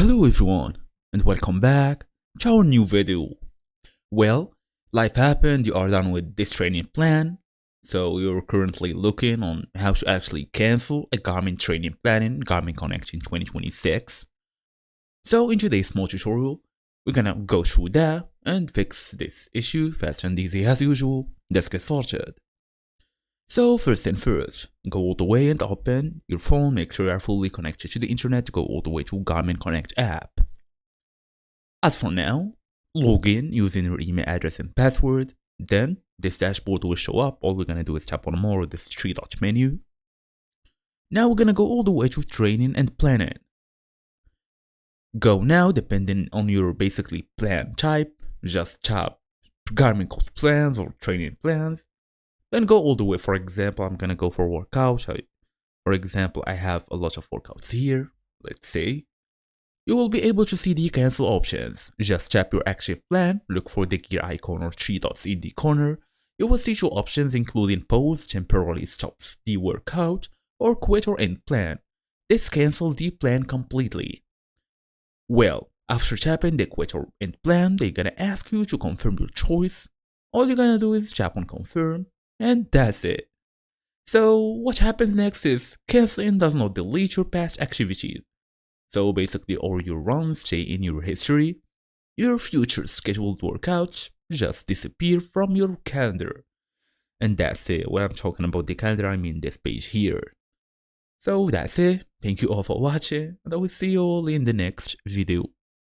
Hello everyone and welcome back to our new video. Well, life happened, you are done with this training plan, so you're currently looking on how to actually cancel a Garmin training plan in Garmin Connect in 2026. So in today's small tutorial, we're gonna go through that and fix this issue fast and easy as usual. Let's get started. So first thing first, go all the way and open your phone, make sure you are fully connected to the internet, go all the way to Garmin Connect app. As for now, log in using your email address and password, then this dashboard will show up. All we're gonna do is tap on more of this three-dot menu. Now we're gonna go all the way to training and planning. Go now, depending on your basically plan type, just tap Garmin Code plans or training plans. Then go all the way. For example, I'm gonna go for workout. For example, I have a lot of workouts here. Let's say you will be able to see the cancel options. Just tap your active plan, look for the gear icon or three dots in the corner. You will see two options including pause, temporarily stops the workout, or quit or end plan. This cancels the plan completely. Well, after tapping the quit or end plan, they're gonna ask you to confirm your choice. All you're gonna do is tap on confirm. And that's it. So what happens next is canceling does not delete your past activities. So basically all your runs stay in your history. Your future scheduled workouts just disappear from your calendar. And that's it. When I'm talking about the calendar, I mean this page here. So that's it. Thank you all for watching, and I will see you all in the next video.